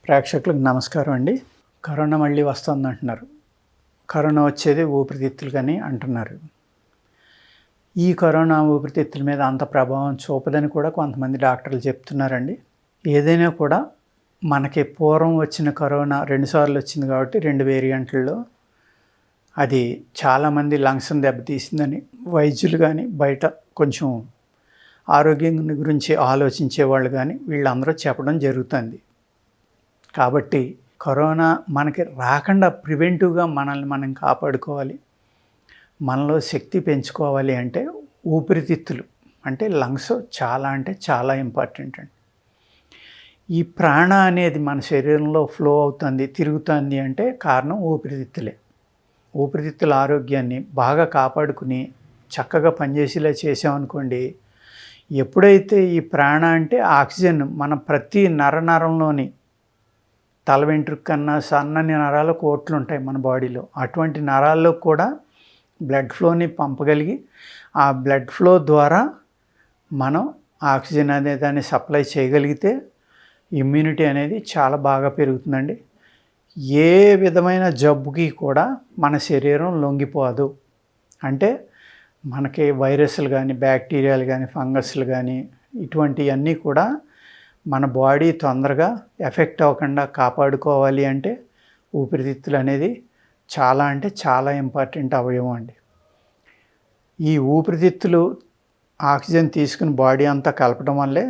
ప్రేక్షకులకు నమస్కారం అండి. కరోనా మళ్ళీ వస్తుంది అంటున్నారు. కరోనా వచ్చేది ఊపిరితిత్తులు కానీ అంటున్నారు. ఈ కరోనా ఊపిరితిత్తుల మీద అంత ప్రభావం చూపదని కూడా కొంతమంది డాక్టర్లు చెప్తున్నారండి. ఏదైనా కూడా మనకి పూర్వం వచ్చిన కరోనా 2 సార్లు వచ్చింది కాబట్టి 2 వేరియంట్లలో అది చాలామంది లంగ్స్ని దెబ్బతీసిందని వైద్యులు కానీ బయట కొంచెం ఆరోగ్యం గురించి ఆలోచించే వాళ్ళు కానీ వీళ్ళందరూ చెప్పడం జరుగుతుంది. కాబట్టి కరోనా మనకి రాకుండా ప్రివెంటివ్గా మనల్ని మనం కాపాడుకోవాలి, మనలో శక్తి పెంచుకోవాలి అంటే ఊపిరితిత్తులు అంటే లంగ్స్ చాలా ఇంపార్టెంట్ అండి. ఈ ప్రాణ అనేది మన శరీరంలో ఫ్లో అవుతుంది, తిరుగుతుంది అంటే కారణం ఊపిరితిత్తులే. ఊపిరితిత్తుల ఆరోగ్యాన్ని బాగా కాపాడుకుని చక్కగా పనిచేసేలా చేసామనుకోండి, ఎప్పుడైతే ఈ ప్రాణ అంటే ఆక్సిజన్ మన ప్రతి నరంలోని తల వెంట్రుక కన్నా సన్నని నరాలు కోట్లు ఉంటాయి మన బాడీలో. అటువంటి నరాల్లో కూడా బ్లడ్ ఫ్లోని పంపగలిగి ఆ బ్లడ్ ఫ్లో ద్వారా మనం ఆక్సిజన్ అనే దాన్ని సప్లై చేయగలిగితే ఇమ్యూనిటీ అనేది చాలా బాగా పెరుగుతుందండి. ఏ విధమైన జబ్బుకి కూడా మన శరీరం లొంగిపోదు. అంటే మనకి వైరస్లు కానీ బ్యాక్టీరియాలు కానీ ఫంగస్లు కానీ ఇటువంటివన్నీ కూడా మన బాడీ తొందరగా ఎఫెక్ట్ అవ్వకుండా కాపాడుకోవాలి అంటే ఊపిరితిత్తులు అనేది చాలా ఇంపార్టెంట్ అవయవం అండి. ఈ ఊపిరితిత్తులు ఆక్సిజన్ తీసుకుని బాడీ అంతా కలపడం వల్లే,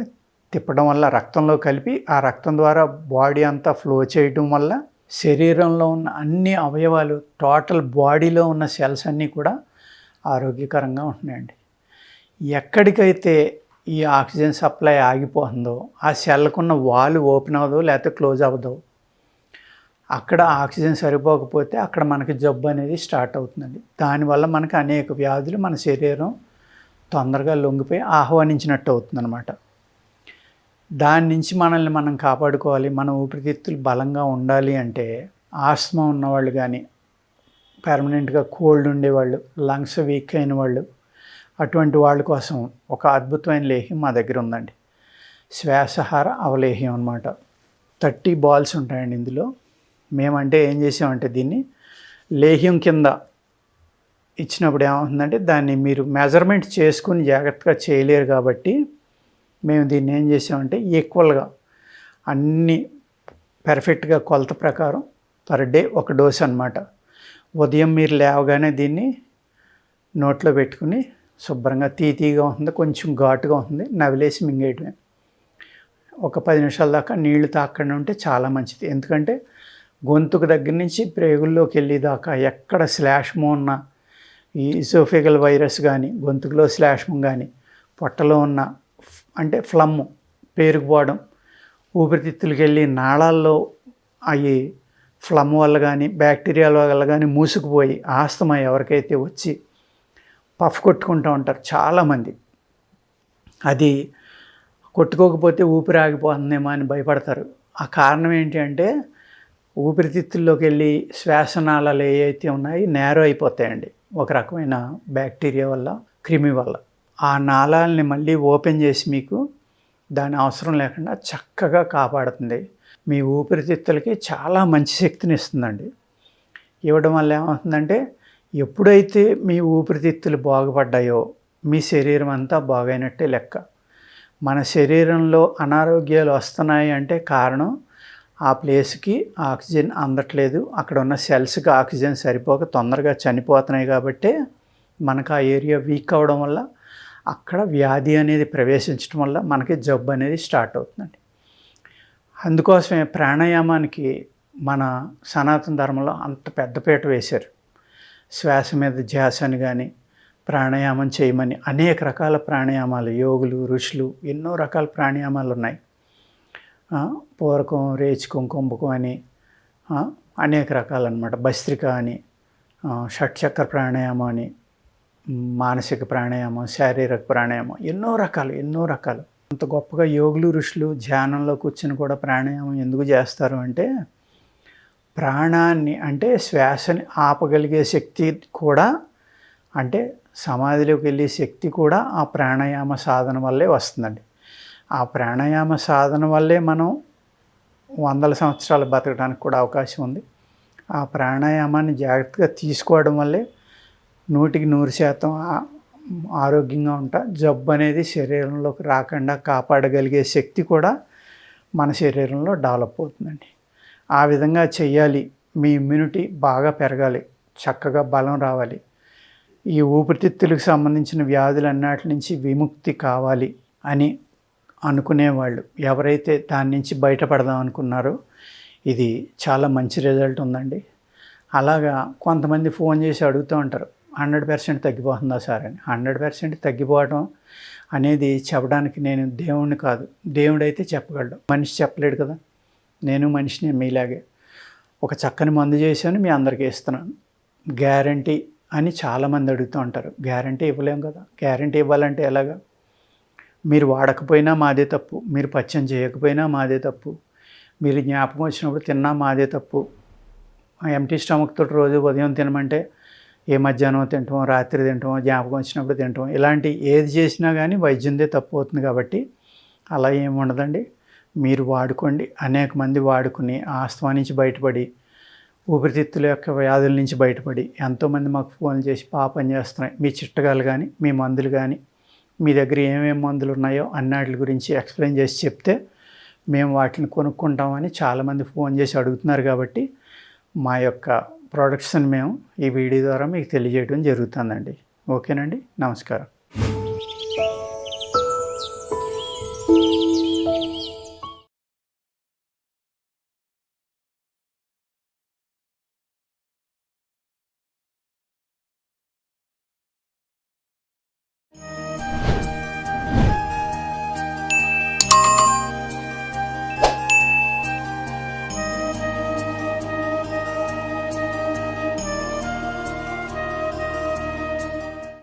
తిప్పడం వల్ల రక్తంలో కలిపి ఆ రక్తం ద్వారా బాడీ అంతా ఫ్లో చేయడం వల్ల శరీరంలో ఉన్న అన్ని అవయవాలు టోటల్ బాడీలో ఉన్న సెల్స్ అన్నీ కూడా ఆరోగ్యకరంగా ఉంటున్నాయండి. ఎక్కడికైతే ఈ ఆక్సిజన్ సప్లై ఆగిపోతుందో ఆ సెల్కున్న వాల్ ఓపెన్ అవ్వదు, లేకపోతే క్లోజ్ అవ్వదు. అక్కడ ఆక్సిజన్ సరిపోకపోతే అక్కడ మనకి జబ్బు అనేది స్టార్ట్ అవుతుందండి. దానివల్ల మనకి అనేక వ్యాధులు మన శరీరం తొందరగా లొంగిపోయి ఆహ్వానించినట్టు అవుతుందన్నమాట. దాని నుంచి మనల్ని మనం కాపాడుకోవాలి, మన ఊపిరితిత్తులు బలంగా ఉండాలి అంటే ఆస్మా ఉన్నవాళ్ళు కానీ, పర్మనెంట్గా కోల్డ్ ఉండేవాళ్ళు, లంగ్స్ వీక్ అయిన వాళ్ళు, అటువంటి వాళ్ళ కోసం ఒక అద్భుతమైన లేహ్యం మా దగ్గర ఉందండి. శ్వాసహార అవలేహ్యం అనమాట. 30 బాల్స్ ఉంటాయండి ఇందులో. మేమంటే ఏం చేసామంటే దీన్ని లేహ్యం కింద ఇచ్చినప్పుడు ఏమవుతుందంటే దాన్ని మీరు మెజర్మెంట్ చేసుకుని జాగ్రత్తగా చేయలేరు కాబట్టి మేము దీన్ని ఏం చేసామంటే ఈక్వల్గా అన్ని పెర్ఫెక్ట్గా కొలత ప్రకారం పర్ డే ఒక డోస్ అనమాట. ఉదయం మీరు లేవగానే దీన్ని నోట్లో పెట్టుకుని శుభ్రంగా తీగా ఉంటుంది, కొంచెం ఘాటుగా ఉంటుంది, నవిలేసి మింగేయటమే. ఒక 10 నిమిషాల దాకా నీళ్లు తాకుండా ఉంటే చాలా మంచిది. ఎందుకంటే గొంతుకు దగ్గర నుంచి ప్రేగుల్లోకి వెళ్ళేదాకా ఎక్కడ శ్లేష్మం ఉన్న ఈ ఇసోఫేగల్ వైరస్ కానీ, గొంతుకులో శ్లేష్మం కానీ, పొట్టలో ఉన్న అంటే ఫ్లమ్ పేరుకుపోవడం, ఊపిరితిత్తులకి వెళ్ళి నాళాల్లో అవి ఫ్లమ్ వల్ల కానీ బ్యాక్టీరియాల వల్ల కానీ మూసుకుపోయి ఆస్తమా ఎవరికైతే వచ్చి పఫ్ కొట్టుకుంటూ ఉంటారు చాలామంది. అది కొట్టుకోకపోతే ఊపిరి ఆగిపోతుందేమో అని భయపడతారు. ఆ కారణం ఏంటి అంటే ఊపిరితిత్తుల్లోకి వెళ్ళి శ్వాసనాళాలు ఏవైతే ఉన్నాయో నేరో అయిపోతాయండి ఒక రకమైన బ్యాక్టీరియా వల్ల, క్రిమి వల్ల. ఆ నాళాలని మళ్ళీ ఓపెన్ చేసి మీకు దాని అవసరం లేకుండా చక్కగా కాపాడుతుంది. మీ ఊపిరితిత్తులకి చాలా మంచి శక్తిని ఇస్తుందండి. ఇవ్వడం వల్ల ఏమవుతుందంటే ఎప్పుడైతే మీ ఊపిరితిత్తులు బాగుపడ్డాయో మీ శరీరం అంతా బాగైనట్టే లెక్క. మన శరీరంలో అనారోగ్యాలు వస్తున్నాయి అంటే కారణం ఆ ప్లేస్కి ఆక్సిజన్ అందట్లేదు, అక్కడ ఉన్న సెల్స్కి ఆక్సిజన్ సరిపోక తొందరగా చనిపోతున్నాయి. కాబట్టి మనకు ఆ ఏరియా వీక్ అవ్వడం వల్ల అక్కడ వ్యాధి అనేది ప్రవేశించడం వల్ల మనకి జబ్బు అనేది స్టార్ట్ అవుతుందండి. అందుకోసమే ప్రాణాయామానికి మన సనాతన ధర్మంలో అంత పెద్దపీట వేశారు. శ్వాస మీద ధ్యాస అని కానీ ప్రాణాయామం చేయమని అనేక రకాల ప్రాణాయామాలు, యోగులు, ఋషులు ఎన్నో రకాల ప్రాణాయామాలు ఉన్నాయి. పూరకం, రేచకం, కుంభకం అని అనేక రకాలన్నమాట. భస్త్రిక అని, షట్చక్ర ప్రాణాయామం అని, మానసిక ప్రాణాయామం, శారీరక ప్రాణాయామం, ఎన్నో రకాలు. అంత గొప్పగా యోగులు, ఋషులు ధ్యానంలో కూర్చొని కూడా ప్రాణాయామం ఎందుకు చేస్తారు అంటే ప్రాణాన్ని అంటే శ్వాసని ఆపగలిగే శక్తి కూడా అంటే సమాధిలోకి వెళ్ళే శక్తి కూడా ఆ ప్రాణాయామ సాధన వల్లే వస్తుందండి. ఆ ప్రాణాయామ సాధన వల్లే మనం వందల సంవత్సరాలు బతకడానికి కూడా అవకాశం ఉంది. ఆ ప్రాణాయామాన్ని జాగ్రత్తగా తీసుకోవడం వల్లే 100% ఆరోగ్యంగా ఉంటా. జబ్బు అనేది శరీరంలోకి రాకుండా కాపాడగలిగే శక్తి కూడా మన శరీరంలో డెవలప్ అవుతుందండి. ఆ విధంగా చెయ్యాలి. మీ ఇమ్యూనిటీ బాగా పెరగాలి, చక్కగా బలం రావాలి, ఈ ఊపిరితిత్తులకు సంబంధించిన వ్యాధులన్నిటి నుంచి విముక్తి కావాలి అని అనుకునేవాళ్ళు ఎవరైతే దాని నుంచి బయటపడదాం అనుకున్నారో ఇది చాలా మంచి రిజల్ట్ ఉందండి. అలాగా కొంతమంది ఫోన్ చేసి అడుగుతూ ఉంటారు, 100% తగ్గిపోతుందా సార్ అని. 100% తగ్గిపోవడం అనేది చెప్పడానికి నేను దేవుణ్ణి కాదు. దేవుడైతే చెప్పగలడు, మనిషి చెప్పలేడు కదా. నేను మనిషిని మీలాగే. ఒక చక్కని మందు చేశాను, మీ అందరికీ ఇస్తున్నాను, గ్యారంటీ అని చాలామంది అడుగుతూ ఉంటారు. గ్యారంటీ ఇవ్వలేం కదా. గ్యారంటీ ఇవ్వాలంటే ఎలాగా? మీరు వాడకపోయినా మాదే తప్పు, మీరు పచ్చం చేయకపోయినా మాదే తప్పు, మీరు జ్ఞాపకం వచ్చినప్పుడు తిన్నా మాదే తప్పు. ఎంటీ స్టమక్ తోటి రోజు ఉదయం తినమంటే ఏ మధ్యాహ్నం తింటాం, రాత్రి తింటాం, జ్ఞాపకం వచ్చినప్పుడు తింటాం, ఇలాంటి ఏది చేసినా కానీ వైద్యందే తప్పు అవుతుంది. కాబట్టి అలా ఏమి ఉండదండి. మీరు వాడుకోండి. అనేక మంది వాడుకుని ఆస్తమా నుంచి బయటపడి, ఊపిరితిత్తుల యొక్క వ్యాధుల నుంచి బయటపడి ఎంతోమంది మాకు ఫోన్ చేసి పని చేస్తున్నాయి. మీ చిట్టగాలు కానీ, మీ మందులు కానీ, మీ దగ్గర ఏమేమి మందులు ఉన్నాయో అన్నిటి గురించి ఎక్స్ప్లెయిన్ చేసి చెప్తే మేము వాటిని కొనుక్కుంటామని చాలామంది ఫోన్ చేసి అడుగుతున్నారు. కాబట్టి మా యొక్క ప్రొడక్ట్స్ని మేము ఈ వీడియో ద్వారా మీకు తెలియజేయడం జరుగుతుందండి. ఓకేనండి, నమస్కారం.